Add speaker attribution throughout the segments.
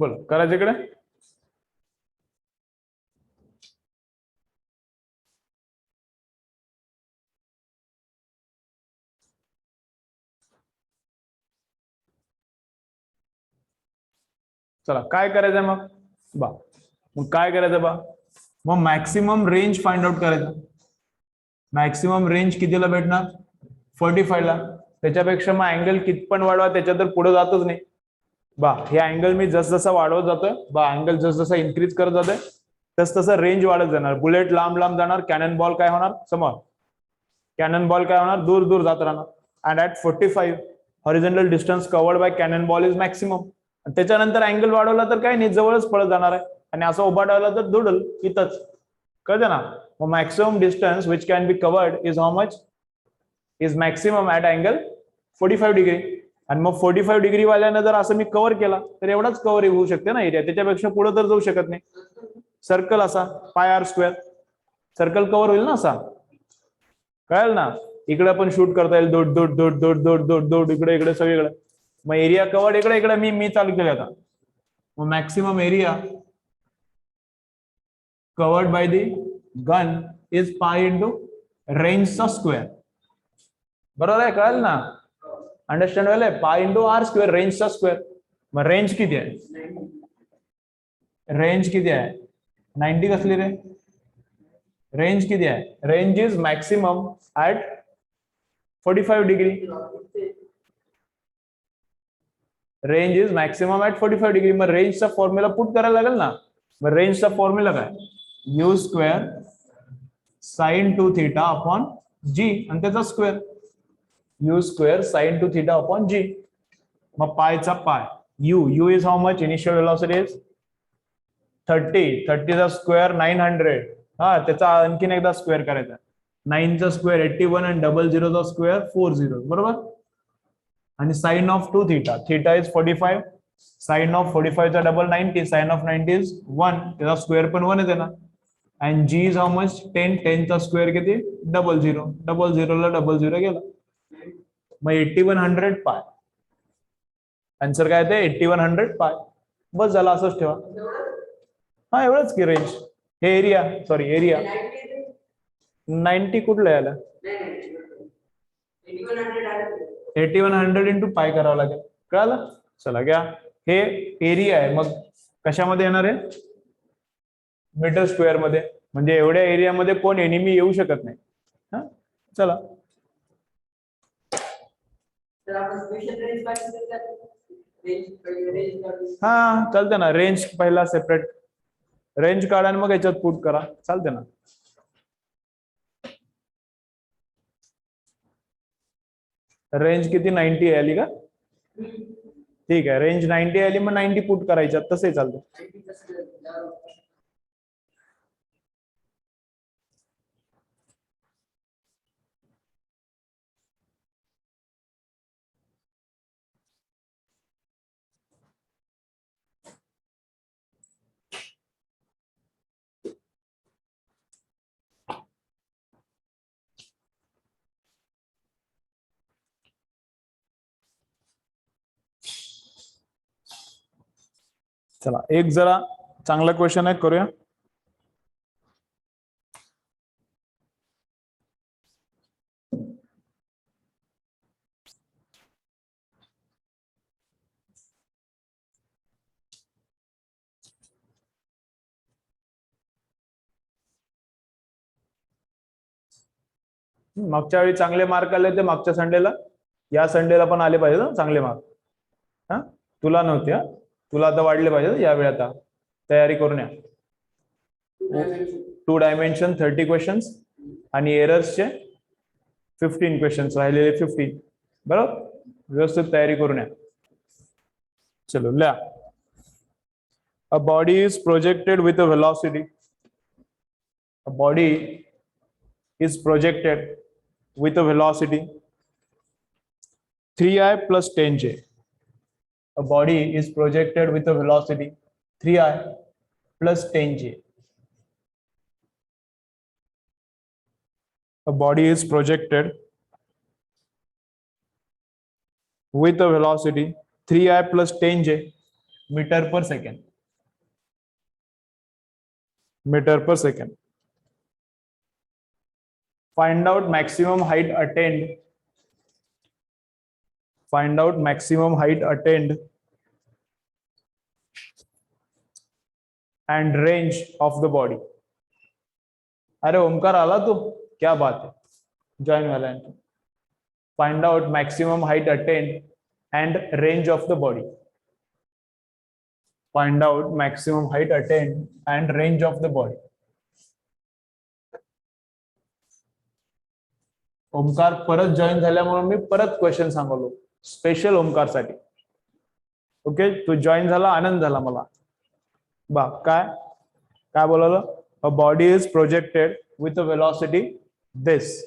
Speaker 1: बोला करायचं इकडे. चला काय करायचंय मग बा. मग काय करायचं बा. मग मॅक्सिमम रेंज फाइंड आउट करायचं. मॅक्सिमम रेंज कितीला भेटणार 45 ला. त्याच्यापेक्षा मग अँगल किती पण वाढवा त्याच्या तर पुढे जातच नाही बा. हे अँगल मी जसजसा वाढवत जातोय बा, अँगल जसजसा इन्क्रीज करत जातोय तस तसं रेंज वाढत जाणार. बुलेट लांब लांब जाणार. कॅनन बॉल काय होणार समोर. कॅनन बॉल काय होणार दूर दूर जात राहणार. And at 45 horizontal distance covered by canon ball is maximum. त्याच्यानंतर अँगल वाढवला तर काय नाही जवळच पळत जाणार आहे. आणि असं उभा ठेवला तर दुडल इथंच. कळतं ना. मग maximum distance which can be covered is how much is maximum at angle 45 degree. आणि मग 45 डिग्री वाल्यानं जर असं मी कव्हर केला तर एवढाच कव्हर होऊ शकते ना एरिया. त्याच्यापेक्षा पुढे तर जाऊ शकत नाही. सर्कल असा पाय आर स्क्वेअर सर्कल कव्हर होईल ना असा. कळेल ना. इकडे पण शूट करता येईल दोड दोड दोड दोड दोड दोड दोड इकडे इकडे सगळीकडे. मग एरिया कवर्ड इकडे इकडे मी चालू केलं आता. मग maximum area covered by the gun is pi into रेंजचा स्क्वेअर. बरोबर आहे. कळेल ना. अंडरस्टँड व्हायला. पाय इंटू आर स्क्वेअर रेंजचा स्क्वेअर. मग रेंज किती आहे. रेंज किती आहे 90 कसली रे. रेंज किती आहे. Range is maximum at 45 degree. Range is maximum at 45 degree. मग रेंजचा फॉर्म्युला पुट करायला लागेल ना. मग रेंजचा फॉर्म्युला काय U square sine 2 theta upon G आणि त्याचा square. U square sine 2 theta upon G. मग पायचा पाय U is how much initial velocity is 30. 30 चा स्क्वेअर 900. हा त्याचा आणखीन एकदा स्क्वेअर करायचा. 9 चा स्क्वेअर 81 आणि 00 चा स्क्वेअर 40 बरोबर. आणि sine of 2 theta. Theta is 45. Sine of 45 चा डबल 90. Sign of 90 is 1. त्याचा स्क्वेअर पण 1 येते ना. And G is how much 10. 10 चा स्क्वेअर किती 00. 00 ला 00 गेला. मग 8100 पाय. आन्सर काय ते 8100 पाय. बस झाला. असंच ठेवा. हा एवढंच की रेंज. हे एरिया सॉरी एरिया 90 कुठलं यायला 8100 इंटू पाय करावं लागेल. कळालं. चला घ्या. हे एरिया आहे. मग कशामध्ये येणार आहे मीटर स्क्वेअर मध्ये. म्हणजे एवढ्या एरियामध्ये कोण एनिमी येऊ शकत नाही. हा चला. हा चालते ना. रेंज पहिला सेपरेट रेंज काढा आणि मग याच्यात पुट करा. चालते ना. रेंज किती 90 आली का. ठीक आहे. रेंज 90 आली मग 90 पुट करायच्यात तसंही चालतं. चला एक जरा चांगला क्वेश्चन आहे करूया. मागच्या वेळी चांगले मार्क आले ते मागच्या संडेला. या संडेला पण आले पाहिजे ना चांगले मार्क. हा तुला नव्हते. हा तुला आता वाढले पाहिजे यावेळी. आता तयारी करून या. 2 डायमेन्शन 30 क्वेश्चन्स आणि एरर्सचे 15 क्वेश्चन्स राहिलेले 15. बरोबर. व्यवस्थित तयारी करून या. चलो लिहा. अ body is projected with a velocity. A body is projected with a velocity 3i plus 10j. A body is projected with a velocity 3i plus 10j. A body is projected with a velocity 3i plus 10j. Metre per second. Metre per second. Find out maximum height attained. Find out maximum height attained and range of the body. अरे ओमकार आला तू, क्या बात है, join वाला है. Find out maximum height attained and range of the body. Find out maximum height attained and range of the body. Omkar परत join झाल्यामुळे मी परत क्वेश्चन सांगलो स्पेशल ओमकार साठी. ओके, तू जॉईन झाला, आनंद झाला मला. बा काय काय बोलवलं? A body is projected with a velocity this.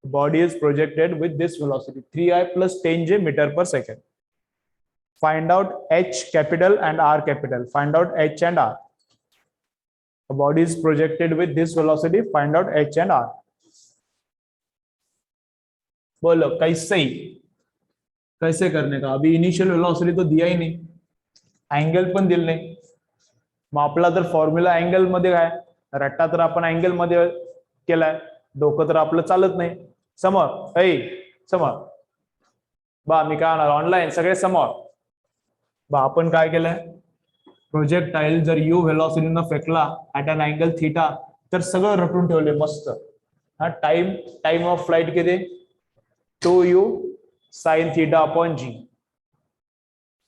Speaker 1: Body is projected with this velocity 3i + 10j metre per second. Find out h capital and r capital. Find out h and r. A body is projected with this velocity. Find out h and r. बोलो कैसे ही, कैसे करने का? अभी initial velocity तो दिया ही नहीं, angle पण दिलं नाही. मग आपला तर फॉर्म्युला अँगल मध्ये काय, रट्टा तर आपण अँगल मध्ये केलाय, डोकं तर आपलं चालत नाही. समोर ऐ समोर बा, मी काय होणार ऑनलाईन सगळे समोर. बा आपण काय केलंय, प्रोजेक्टाईल जर यू व्हेलॉसिटीनं फेकला ऍट अन अँगल थीटा तर सगळं रटून ठेवले मस्त. हा टाइम ऑफ फ्लाइट किती? 2u sin theta upon g.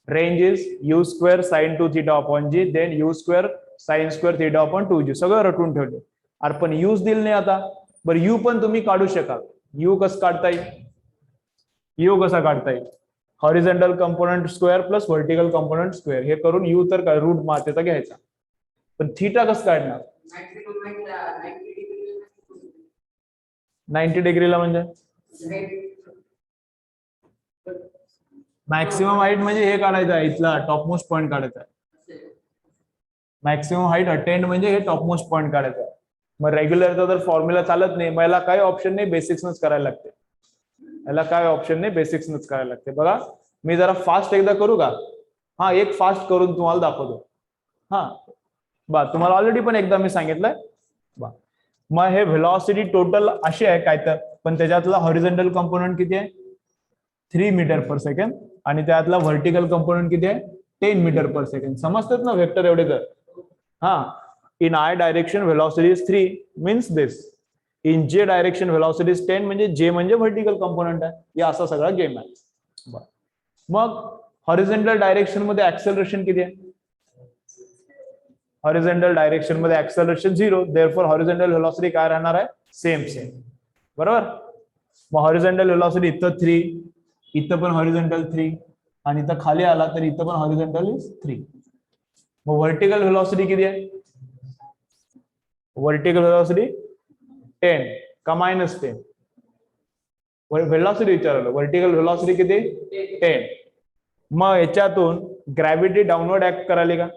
Speaker 1: Range is u square sin 2 theta upon g, then u square sin square theta upon 2g. सगळं रटून ठेवले. अरे पण यूज दिल नाही आता. बरं यू पण तुम्ही काढू शकाल. यू कसं काढता येईल? यू कसा काढता येईल? Horizontal component square plus vertical component square हे करून यू तर काय रूट मातेचा घ्यायचा. पण थीटा कसं काढणार? 90 डिग्रीला म्हणजे मॅक्सिमम हाईट म्हणजे हे काढायचं आहे, इथला टॉपमोस्ट पॉईंट काढायचा आहे. मॅक्सिमम हाईट अटेंड म्हणजे हे टॉपमोस्ट पॉईंट काढायचं आहे. मग रेग्युलरचा जर फॉर्म्युला चालत नाही, मला काही ऑप्शन नाही, बेसिक्सनच करायला लागते. याला काय ऑप्शन नाही, बेसिक्सनच करायला लागते. बघा मी जरा फास्ट एकदा करू का? हा, एक फास्ट करून तुम्हाला दाखवतो. हा बा, तुम्हाला ऑलरेडी पण एकदा मी सांगितलंय. बा मग हे व्हेलॉसिटी टोटल अशी आहे काय तर, पण त्याच्यातला हॉरिझॉन्टल कंपोनेंट किती आहे? 3 मीटर पर सेकंड. आणि त्यातला व्हर्टिकल कंपोनेंट किती आहे? 10 मीटर पर सेकंड. समजतात ना वेक्टर एवढे तर? हा, in I direction velocity is 3 means this. In J direction velocity is 10 म्हणजे जे म्हणजे व्हर्टिकल कंपोनेंट आहे. या असा सगळा गेम आहे. मग हॉरिझॉन्टल डायरेक्शन मध्ये ऍक्सेलरेशन किती आहे? हॉरिझॉन्टल डायरेक्शन मध्ये ऍक्सेलरेशन 0. देअरफॉर हॉरिझॉन्टल व्हेलॉसिटी काय राहणार आहे? सेम. बरोबर. मग हॉरिझॉन्टल व्हेलॉसिटी इथं 3, इथं पण हॉरिझॉन्टल 3, आणि इथं खाली आला तर इथं पण हॉरिझॉन्टल इज 3. मग व्हर्टिकल व्हेलॉसिटी किती आहे? व्हर्टिकल व्हेलॉसिटी 10 का -10? व्हेलॉसिटी विचारलं. व्हर्टिकल व्हेलॉसिटी किती? 10. मग याच्यातून ग्रॅव्हिटी डाऊनवर्ड ऍक्ट करायला का?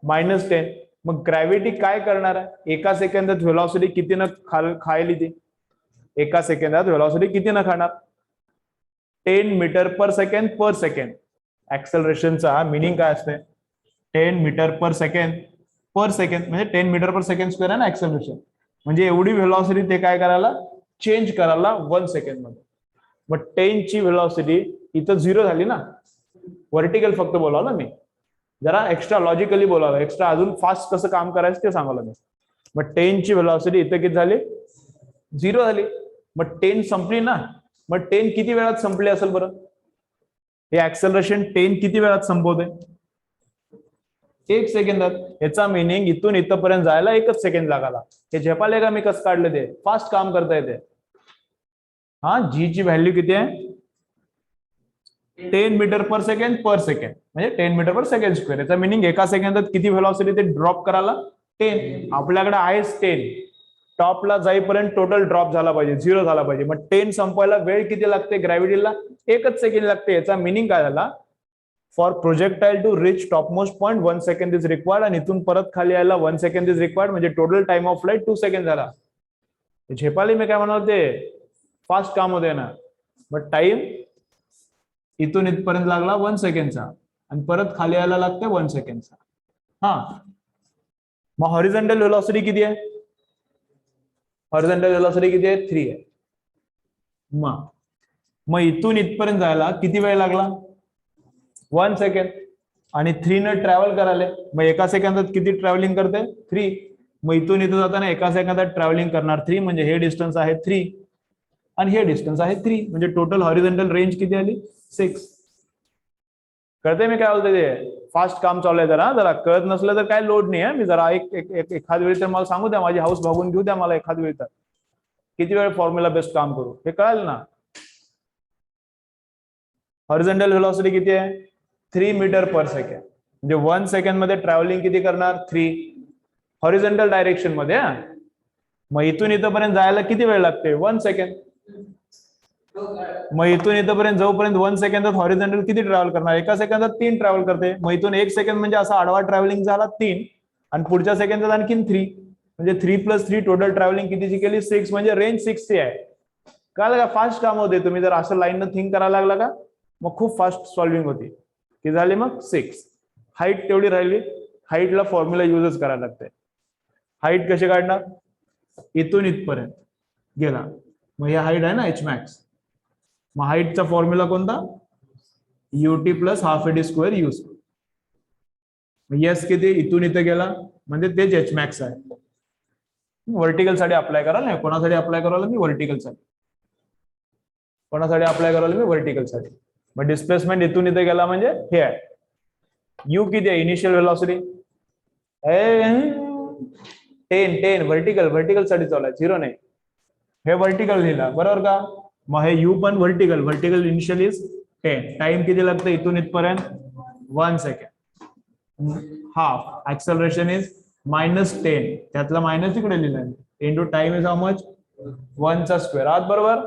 Speaker 1: -10. मग ग्रॅव्हिटी काय करणार आहे? एका सेकंदात व्हेलॉसिटी किती न खायली ती? एका सेकंदात व्हेलॉसिटी किती न खाणार? 10 मीटर पर सेकंड पर सेकंड. ऍक्सेलरेशनचा मिनिंग काय असते? 10 मीटर पर सेकंड पर सेकंड म्हणजे 10 मीटर पर सेकंड स्क्वेअर आहे ना ऍक्सेलरेशन. म्हणजे एवढी व्हेलॉसिटी ते काय करायला? चेंज करायला 1 सेकंड मध्ये. मग 10 ची व्हेलॉसिटी इथं 0 झाली ना. व्हर्टिकल फक्त बोलावलं मी, जरा एक्स्ट्रा लॉजिकली बोलावलं, एक्स्ट्रा अजून फास्ट कसं काम करायचं ते सांगवलं मी. मग 10 ची व्हेलॉसिटी इथं किती झाली? 0 झाली. मग 10 संपली ना. मग 10 किती वेळात संपली असेल बरं? हे ऍक्सेलरेशन 10 किती वेळात संपवते? 1 सेकंदात. याचा मिनिंग इथून इथपर्यंत जायला 1च सेकंड लागाला. हे झेपाले का मी कसं काढलं ते? फास्ट काम करता येते. हा, जी ची व्हॅल्यू किती आहे? 10 मीटर पर सेकंड पर सेकंड म्हणजे 10 मीटर पर सेकंड स्क्वेअर. याचा मिनिंग एका सेकंदात किती व्हेलॉसिटी ते ड्रॉप करायला? 10. आपल्याकडे आहेच 10. टॉपला जाईपर्यंत टोटल ड्रॉप झाला पाहिजे, 0 झाला पाहिजे. मग 10 संपवायला वेळ किती लागते? ग्रॅव्हिटीला 1च सेकंड लागते. याचा मिनिंग काय झाला? For projectile to reach topmost point 1 second is required. आणि इथून परत खाली यायला 1 सेकंड इज रिक्वायर्ड. म्हणजे total time of flight 2 second झाला. झेपाली मी काय म्हणाल ते फास्ट काम होते ना. बट टाइम इथून इथपर्यंत लागला 1 सेकंडचा. आणि परत खाली यायला लागते 1 सेकंडचा. हा, मग हॉरिझॉन्टल व्हेलॉसिटी किती आहे? हॉरिझॉन्टल व्हेलॉसिटी किती आहे? 3 आहे. मग इथून इथपर्यंत जायला किती वेळ लागला? 1 सेकंड. आणि 3 न ट्रॅव्हल करायला, मग एका सेकंदात किती ट्रॅव्हलिंग करते? 3. मग इथून इथं जाताना एका सेकंदात ट्रॅव्हलिंग करणार 3, म्हणजे हे डिस्टन्स आहे 3 आणि हे डिस्टन्स आहे 3, म्हणजे टोटल हॉरिझॉन्टल रेंज किती आली? 6. कळते मी काय बोलते? ते फास्ट काम चालू आहे जरा कळत नसलं तर काय लोड नाही आहे. मी जरा एखाद वेळी तर मला सांगू द्या, माझी हाऊस भागून घेऊ द्या मला एखाद वेळी, तर किती वेळ फॉर्म्युला बेस्ट काम करू हे कळेल ना. हॉरिझॉन्टल व्हेलॉसिटी किती आहे? 3 मीटर पर सेकंड, म्हणजे 1 सेकंड मध्ये ट्रॅव्हलिंग किती करणार? 3 हॉरिझॉन्टल डायरेक्शन मध्ये. मग इथून इथपर्यंत जायला किती वेळ लागते? 1 सेकंड. मग इथून इथपर्यंत जाऊपर्यंत 1 सेकंदात हॉरिझॉन्टल किती ट्रॅव्हल करणार? एका सेकंदात 3 ट्रॅव्हल करते. मग इथून 1 सेकंड म्हणजे असा आडवा ट्रॅव्हलिंग झाला 3, आणि पुढच्या सेकंदात आणखीन 3, म्हणजे 3 + 3 टोटल ट्रॅव्हलिंग कितीची केली? 6, म्हणजे रेंज 6 ची आहे. कळलं का? फास्ट काम होते. तुम्ही जर असं लाईन थिंक करायला लागला का मग खूप फास्ट सॉल्व्हिंग होती. किती झाली मग? 6. हाईट तेवढी राहिली. हाईटला फॉर्म्युला युजच करायला लागते. हाईट कशी काढणार? इथून इथपर्यंत गेला, मग हे हाईट आहे ना h max. मग हाईटचा फॉर्म्युला कोणता? ut + ½ AD² use. यस किती? इथून इथे गेला म्हणजे तेच h max आहे. व्हर्टिकल साठी अप्लाय कराल नाही. कोणासाठी अप्लाय करायला? मी व्हर्टिकल साठी. कोणासाठी अप्लाय करायला? मी व्हर्टिकल साठी. मग डिस्प्लेसमेंट इथून इथे गेला म्हणजे हे आहे. यू किती आहे? इनिशियल व्हेलॉसिटी 10 व्हर्टिकल साठी चालू आहे, 0 नाही. हे व्हर्टिकल लिहिला बरोबर का? मग हे यू पण व्हर्टिकल इनिशियल इज 10. टाइम किती लागतं इथून इथपर्यंत? 1 सेकंड. हाफ ऍक्सलरेशन इज -10, त्यातला मायनस इकडे लिहिला into time is how much? 1 चा स्क्वेअर. आहात बरोबर?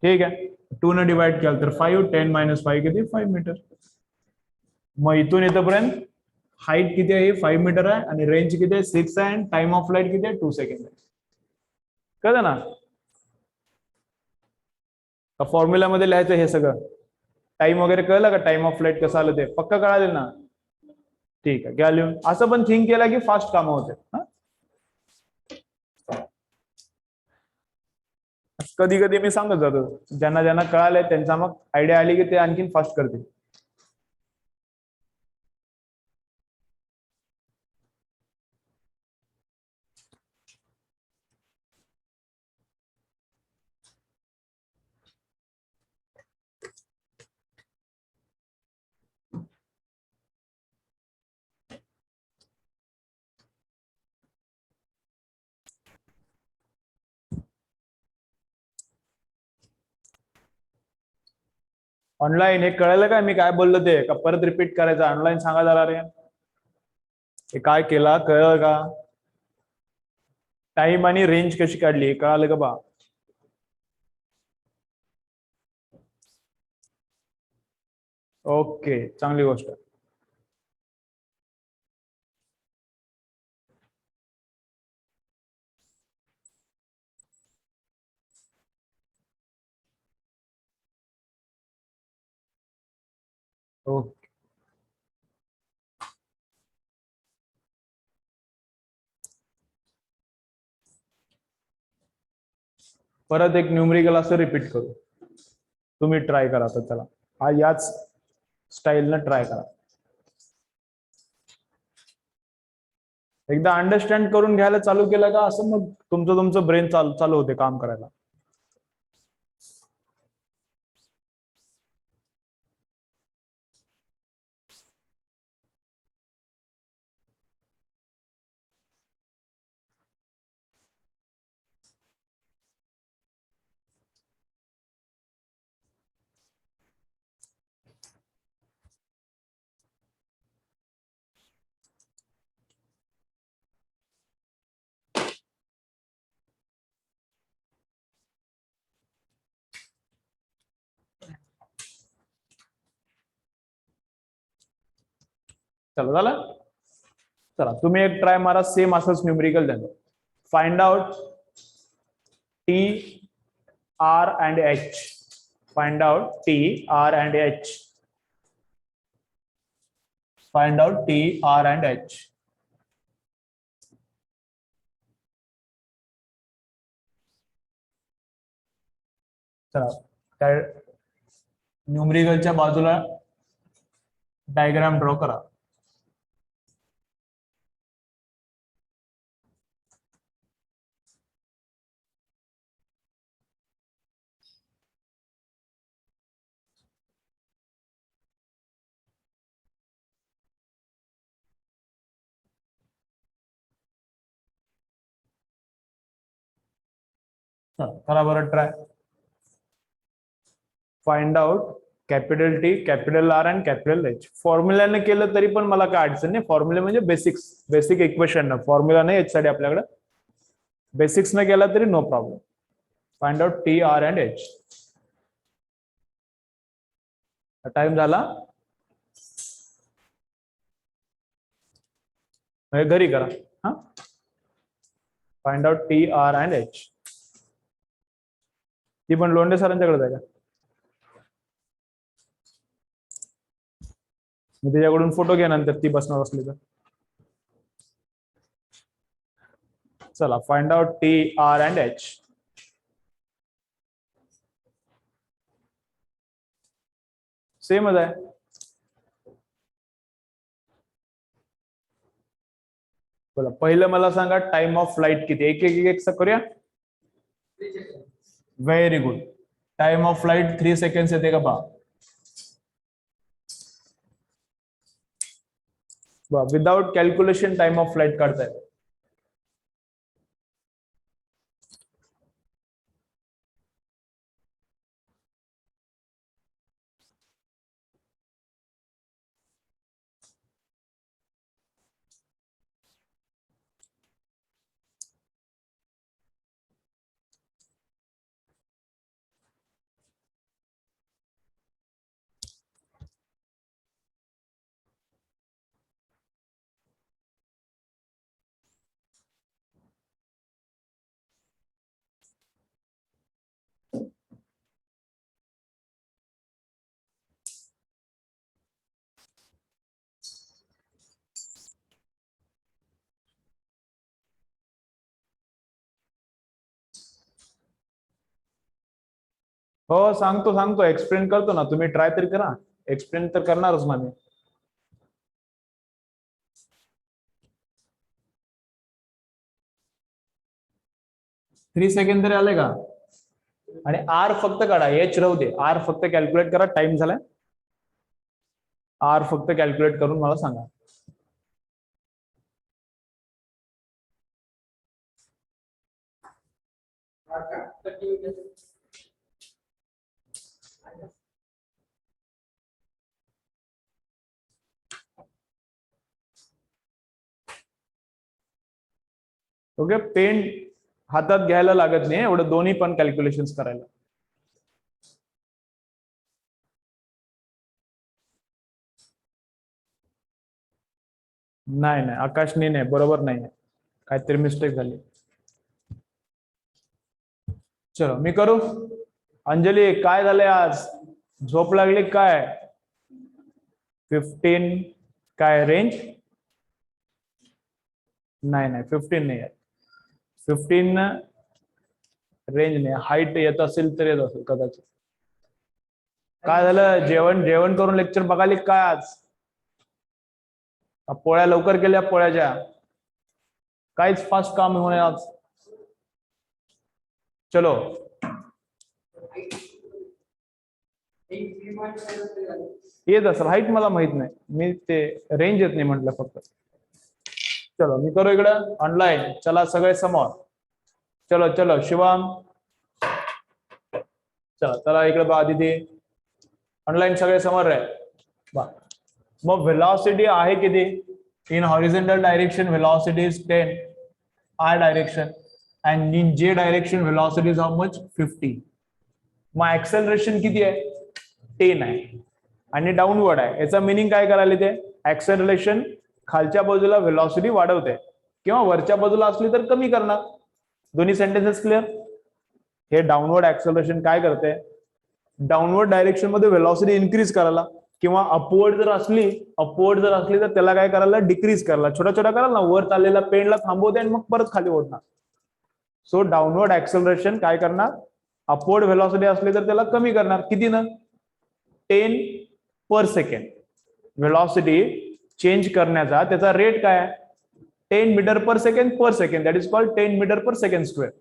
Speaker 1: ठीक आहे. 2 ने डिवाइड केलं तर 5, 10 - 5 किती? 5 मीटर. मग इथून इथपर्यंत हाईट किती आहे? 5 मीटर आहे, आणि रेंज किती आहे? 6 आहे, आणि टाइम ऑफ फ्लाइट किती आहे? 2 सेकंड आहे. कळलं ना? फॉर्म्युला मध्ये लिहायचं हे सगळं. टाइम वगैरे कळलं का? टाइम ऑफ फ्लाइट कसं आलं ते पक्का कळालं ना? ठीक आहे, घ्या लिहून. असं पण थिंक केला की फास्ट कामं होते. कधी कधी मी सांगत जातो, ज्यांना ज्यांना कळालंय त्यांचा मग आयडिया आली की ते आणखीन फास्ट करतील. ऑनलाईन हे कळलं का? मी काय बोललो ते का परत रिपीट करायचं? ऑनलाईन सांगा जरा रे. हे काय केला कळलं का? टाइम आणि रेंज कशी काढली कळालं का बा? ओके, चांगली गोष्ट. ओके, परत एक न्यूमरिकल असं रिपीट करू. तुम्ही ट्राय करा तर चला, हा याच स्टाईलनं ट्राय करा. एकदा अंडरस्टँड करून घ्यायला चालू केलं का असं मग तुमचं ब्रेन चालू होते काम करायला. चला झालं. चला तुम्ही एक ट्राय मारा, सेम असंच न्यूमरिकल द्या. Find out T R and H. Find out T R and H. Find out T R and H. चला त्या न्यूमरिकलच्या बाजूला डायग्राम ड्रॉ करा. करा बरं try. Find out capital T, capital R and capital H. फॉर्म्युल्याने केलं तरी पण मला काय अडचण नाही. फॉर्म्युला म्हणजे बेसिक इक्वेशन, फॉर्म्युला नाही याच्यासाठी आपल्याकडे. बेसिक्स न केला तरी no problem. Find out T R and H. Time झाला, घरी करा. हा, find out T R and H. ती पण लोंढे सरांच्याकडे आहे का? मी त्याच्याकडून फोटो घ्या नंतर ती बसणार असली तर. चला find out T R and H. सेमच आहे. बोला पहिलं मला सांगा टाइम ऑफ फ्लाइट किती. एक एक एक करूया. Very good. Time of flight 3 seconds येते का पहा. Without calculation time of flight काढताय. हो सांगतो एक्सप्लेन करतो ना. तुम्ही ट्राय तरी करा. एक्सप्लेन तर करणारच ना मी. थ्री सेकंड तरी आले का? आणि आर फक्त काढा, एच राहू दे. आर फक्त कॅल्क्युलेट करा. टाइम झालाय. आर फक्त कॅल्क्युलेट करून मला सांगा. ओके, पेन हातात घ्यायला लागत नाही एवढं, दोन्ही पण कॅल्क्युलेशन करायला. नाही नाही आकाशनी नाही, बरोबर नाही, काहीतरी मिस्टेक झाली. चलो मी करू. अंजली काय झालंय आज, झोप लागली काय? 15 काय रेंज? नाही 15 नाही आहे. 15 रेंज नाही. हाईट येत असेल तर येत असेल कदाचित. काय झालं, जेवण करून लेक्चर बघाली काय आज? पोळ्या लवकर केल्या पोळ्याच्या? काहीच फास्ट काम होणे आज. चलो येत असेल हाईट, मला माहित नाही. मी ते रेंज येत नाही म्हटलं फक्त. चलो मी करू इकडं ऑनलाईन. चला सगळे समोर. चलो चलो शिवम चला इकडे बा. दिदी ऑनलाईन सगळे समोर रे बा. मग व्हेलॉसिटी आहे किती? In horizontal direction velocity is 10 I direction, and in J direction velocity is how much 50. मग ऍक्सेलरेशन किती आहे? 10 आहे आणि डाऊनवर्ड आहे. याचा मिनिंग काय करायला ते? ऍक्सेलरेशन खालच्या बाजूला व्हेलॉसिटी वाढवते किंवा वरच्या बाजूला असली तर कमी करणार. दोन्ही सेंटेन्सेस क्लिअर? हे डाऊनवर्ड ऍक्सेलरेशन काय करते? डाऊनवर्ड डायरेक्शन मध्ये व्हेलॉसिटी इन्क्रीज करायला. किंवा अपवर्ड जर असली तर त्याला काय करायला, डिक्रीज करायला, छोटा छोटा करायला ना, वर चाललेला पेनला थांबवते आणि मग परत खाली ओढणार. सो डाऊनवर्ड ऍक्सेलरेशन काय करणार, अपवर्ड व्हेलॉसिटी असली तर त्याला कमी करणार. किती ना, 10 पर सेकंड. व्हेलॉसिटी चेंज करण्याचा त्याचा रेट काय आहे, 10 metre per second, that is called 10 metre per second square.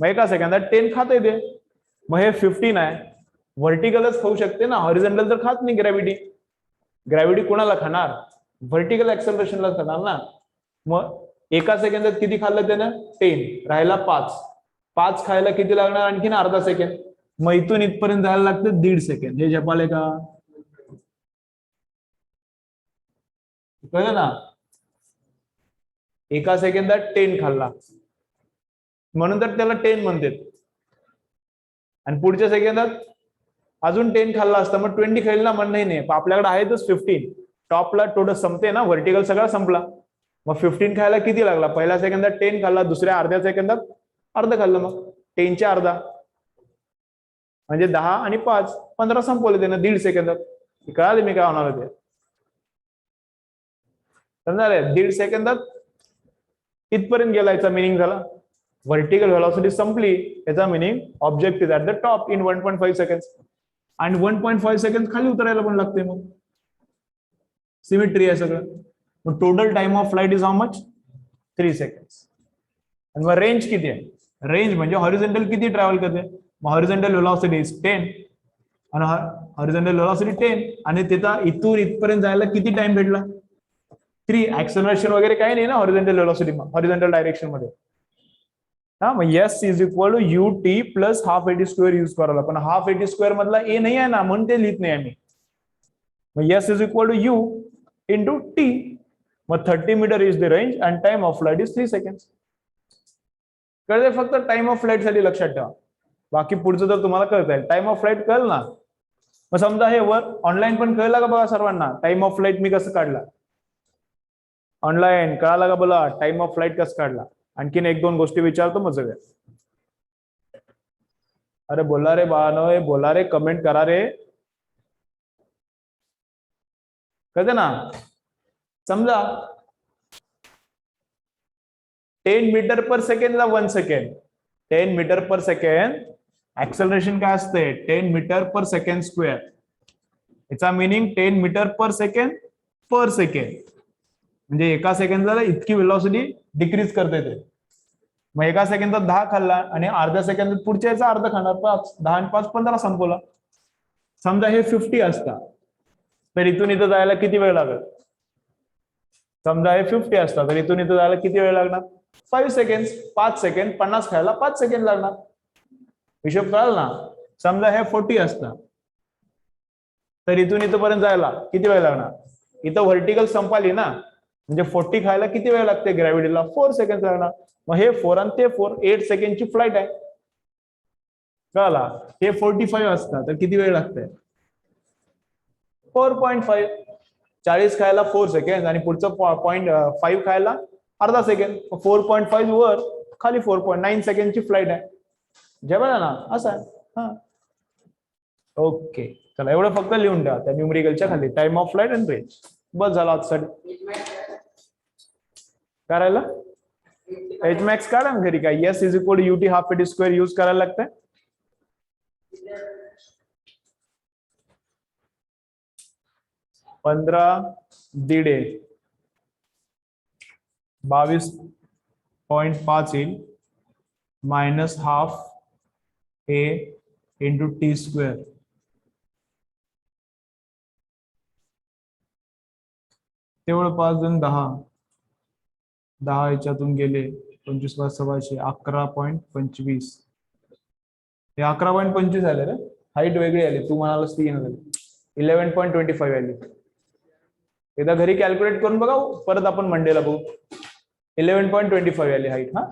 Speaker 1: मग एका सेकंदात 10 खाता येते. मग हे 15 आहे. व्हर्टिकलच खाऊ शकते ना, हॉरिझॉन्टल तर खात नाही ग्रॅव्हिटी. ग्रॅव्हिटी कोणाला खाणार, व्हर्टिकल ऍक्सेलरेशनला खाणार ना. मग एका सेकंदात किती खाल्लं त्यानं, 10, राहिला 5 खायला किती लागणार, आणखीन अर्धा सेकंड. मग इथून इथपर्यंत जायला लागतं 1.5 सेकंड. हे जपाले का, कळलं ना. एका सेकंदात 10 खाल्ला म्हणून तर त्याला 10 म्हणतात. आणि पुढच्या सेकंदात अजून 10 खाल्ला असता मग 20 खाईल ना, म्हणणं नाही. आपल्याकडे आहेतच 15. टॉपला टोटल संपते ना, व्हर्टिकल सगळा संपला. मग 15 खायला किती लागला, पहिल्या सेकंदात 10 खाल्ला, दुसऱ्या अर्ध्या सेकंदात अर्ध खाल्लं. मग 10 च्या अर्धा म्हणजे 10 आणि 5 15 संपवले त्यानं 1.5 सेकंदात. कळाले मी काय होणार होते, समजा 1.5 सेकंदात इथपर्यंत गेला. याचा मिनिंग झाला व्हर्टिकल व्हेलॉसिटी संपली, याचा meaning object is at the top in 1.5 second. आणि 1.5 सेकंड खाली उतरायला पण लागते. मग सिमेट्री आहे सगळं. मग total time of flight is how much, 3 second. आणि मग रेंज किती आहे, रेंज म्हणजे हॉरिझॉन्टल किती ट्रॅव्हल करते. मग हॉरिझॉन्टल व्हेलॉसिटी इज 10 आणि हॉरिझॉन्टल व्हेलॉसिटी 10 आणि त्याचा इथून इथपर्यंत जायला किती टाइम भेटला, 3. ऍक्सेलरेशन वगैरे काही नाही ना हॉरिझॉन्टल व्हेलॉसिटी, हॉरिझॉन्टल डायरेक्शन मध्ये. हा, मग S is equal to U T plus half A T square use करायला. पण हाफ एटी स्क्वेअर मधला ए नाही आहे ना, म्हणून ते लिहित नाही आम्ही. मग S is equal to U into T. मग 30 metre is the range and time of flight is 3 second. कळते, फक्त टाइम ऑफ फ्लाइट साठी लक्षात ठेवा, बाकी पुढचं तर तुम्हाला कळत आहे. टाइम ऑफ फ्लाइट कळलं ना. मग समजा हे वर ऑनलाईन पण कळलं का बघा सर्वांना, टाइम ऑफ फ्लाइट मी कसं काढला, ऑनलाईन कळाला का बोला, टाइम ऑफ फ्लाइट कसं काढला. आणखीन 1-2 गोष्टी विचारतो मग सगळ्या. अरे बोला रे बाळानो, बोला रे, कमेंट करा रे. कळते ना. समजा 10 मीटर पर सेकंडला 1 second, 10 metre per second acceleration काय असते, 10 मीटर पर सेकंड स्क्वेअर. याचा मिनिंग 10 मीटर पर सेकंड म्हणजे एका सेकंदाला इतकी व्हेलॉसिटी डिक्रीज करते ते. मग एका सेकंदात 10 खाल्ला आणि अर्ध्या सेकंदात पुढच्या याचा अर्ध खाणार 5. 10 आणि 5 15 संपवला. समजा हे 50 असता तर इथून इथं जायला किती वेळ लागेल. समजा हे 50 असता तर इथून इथं जायला किती वेळ लागणार, 5 सेकंड. 5 सेकंड 50 खायला 5 सेकंड लागणार. हिशोब कळाल ना. समजा हे 40 असता तर इथून इथपर्यंत जायला किती वेळ लागणार. इथं व्हर्टिकल संपाली ना, म्हणजे 40 खायला किती वेळ लागते ग्रॅव्हिटीला, 4 सेकंड लागणार. मग हे 4 आणि ते 4, 8 सेकंडची फ्लाईट आहे. कळला. हे 45 असतात तर किती वेळ लागतंय, 4.5. 40 खायला 4 सेकंड आणि पुढचं 0.5 खायला अर्धा सेकंड. 4.5 वर खाली 4.9 सेकंडची फ्लाईट आहे. जेवढा ना असं आहे. हा, ओके. चला एवढं फक्त लिहून ठेवा त्या न्यूमरिकलच्या खाली, time of flight and range. बस झाला आजसाठी. करायला एच मॅक्स काढा ना घरी. काय S is equal to U T half A T square use करायला लागतंय. पंधरा 22.5 येईल minus half A into T square. तेवढं 5 जण 10 याच्यातून गेले. 25 5 1600, 11.25. हे 11.25 आले रे. हाईट वेगळी आली, तू म्हणालास ती 11.25 आली. एकदा घरी कॅल्क्युलेट करून बघा, परत आपण मंडेला बघू. 11.25 आली हाईट. हा,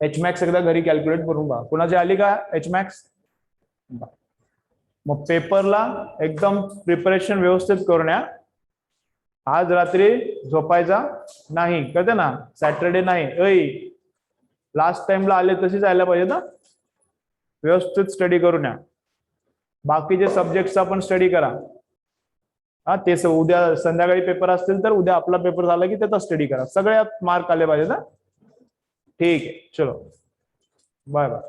Speaker 1: एच मॅक्स एकदा घरी कॅल्क्युलेट करून बघा. कुणाची आली का एच मॅक्स. मग पेपरला एकदम प्रिपरेशन व्यवस्थित करून या. आज रात्री झोपायचा नाही, कळते ना. सॅटरडे नाही, लास्ट टाइमला आले तशीच आयला पाहिजे ना. व्यवस्थित स्टडी करून या. बाकीचे सब्जेक्टचा पण स्टडी करा. हा ते उद्या संध्याकाळी पेपर असतील तर उद्या आपला पेपर झाला की त्याचा स्टडी करा. सगळ्यात मार्क आले पाहिजे ना. ठीक आहे, चलो बाय बाय.